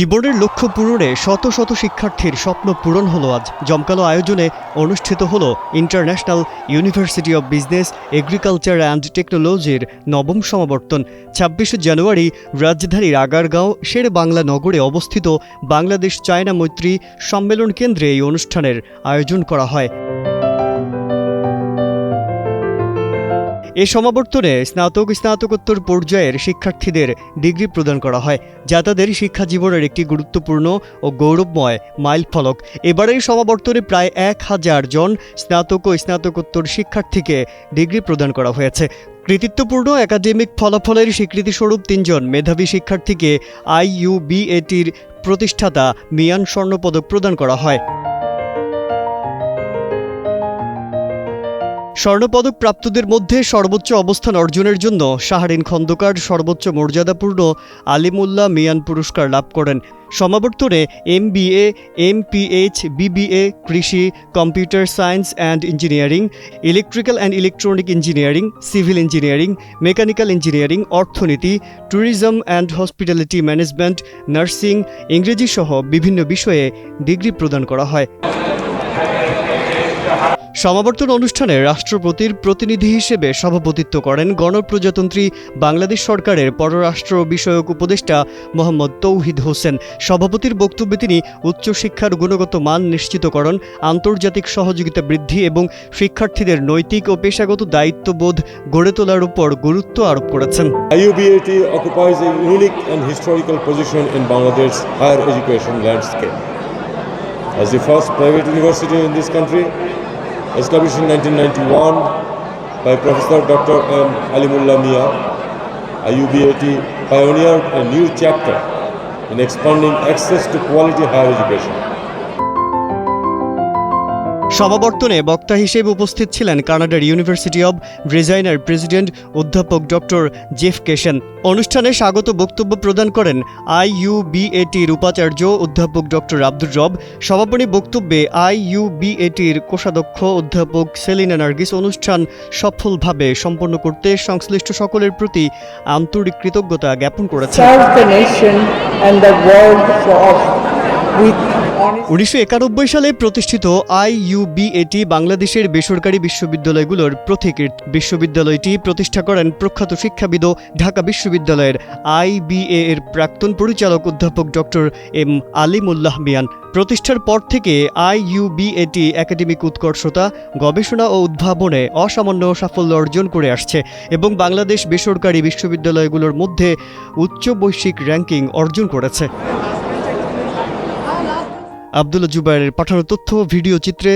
জীবনের লক্ষ্য পূরণে শত শত শিক্ষার্থীর স্বপ্ন পূরণ হলো আজ। জমকালো আয়োজনে অনুষ্ঠিত হলো international university of business, agriculture and টেকনোলজির নবম সমাবর্তন। ২৬ জানুয়ারি রাজধানীর আগারগাঁও শের বাংলা নগরে অবস্থিত বাংলাদেশ চায়না মৈত্রী সম্মেলন কেন্দ্রে এই অনুষ্ঠানের আয়োজন করা হয়। এ সমাবর্তনে স্নাতকোত্তর পর্যায়ের শিক্ষার্থীদের ডিগ্রি প্রদান করা হয়, যা তাদের শিক্ষা জীবনের একটি গুরুত্বপূর্ণ ও গৌরবময় মাইলফলক। এবারের সমাবর্তনে প্রায় ১,০০০ জন স্নাতক ও স্নাতকোত্তর শিক্ষার্থীকে ডিগ্রি প্রদান করা হয়েছে। কৃতিত্বপূর্ণ একাডেমিক ফলাফলের স্বীকৃতিস্বরূপ ৩ জন মেধাবী শিক্ষার্থীকে IUBATর প্রতিষ্ঠাতা মিয়ান স্বর্ণপদক প্রদান করা হয়। স্বর্ণপদক প্রাপ্তদের মধ্যে সর্বোচ্চ অবস্থান অর্জনের জন্য শাহরিন খন্দকার সর্বোচ্চ মর্যাদাপূর্ণ আলিমুল্লাহ মিয়ান পুরস্কার লাভ করেন। সমাবর্তনে MBA, MPH, BBA, কৃষি, computer science and engineering, electrical and electronic engineering, civil engineering, mechanical engineering, অর্থনীতি, tourism and hospitality management, nursing, ইংরেজি সহ বিভিন্ন বিষয়ে ডিগ্রি প্রদান করা হয়। সমাবর্তন অনুষ্ঠানে রাষ্ট্রপতির প্রতিনিধি হিসেবে সভাপতিত্ব করেন গণপ্রজাতন্ত্রী বাংলাদেশ সরকারের পররাষ্ট্র বিষয়ক উপদেষ্টা মোহাম্মদ তৌহিদ হোসেন। সভাপতির বক্তব্যে তিনি উচ্চশিক্ষার গুণগত মান নিশ্চিতকরণ, আন্তর্জাতিক সহযোগিতা বৃদ্ধি এবং শিক্ষার্থীদের নৈতিক ও পেশাগত দায়িত্ববোধ গড়ে তোলার উপর গুরুত্ব আরোপ করেছেন। IUBAT occupies a unique and historical position in Bangladesh's higher education landscape. As the first private university in this country, established in 1991 by Professor Dr. M. Alimullah Mian, IUBAT pioneered a new chapter in expanding access to quality higher education. সমাবর্তনে বক্তা হিসেবে উপস্থিত ছিলেন কানাডার university of রেজাইনার president অধ্যাপক doctor Jeff কেশন। অনুষ্ঠানে স্বাগত বক্তব্য প্রদান করেন IUBATর উপাচার্য অধ্যাপক ডক্টর আব্দুর রব। সমাপনী বক্তব্যে IUBATর কোষাধ্যক্ষ অধ্যাপক সেলিনা নার্গিস অনুষ্ঠান সফলভাবে সম্পন্ন করতে সংশ্লিষ্ট সকলের প্রতি আন্তরিক কৃতজ্ঞতা জ্ঞাপন করেছেন। 1991 সালে প্রতিষ্ঠিত IUBAT বাংলাদেশের বেসরকারি বিশ্ববিদ্যালয়গুলোর পথিকৃৎ। বিশ্ববিদ্যালয়টি প্রতিষ্ঠা করেন প্রখ্যাত শিক্ষাবিদ ঢাকা বিশ্ববিদ্যালয়ের IBA এর প্রাক্তন পরিচালক অধ্যাপক ডক্টর M. আলিমুল্লাহ মিয়ান। প্রতিষ্ঠার পর থেকে IUBAT একাডেমিক উৎকর্ষতা, গবেষণা ও উদ্ভাবনে অসামান্য সাফল্য অর্জন করে আসছে এবং বাংলাদেশ বেসরকারি বিশ্ববিদ্যালয়গুলোর মধ্যে উচ্চ বৈশ্বিক র্যাঙ্কিং অর্জন করেছে। আব্দুল্লাহ জুবায়েরের পাঠানো তথ্য ভিডিও চিত্রে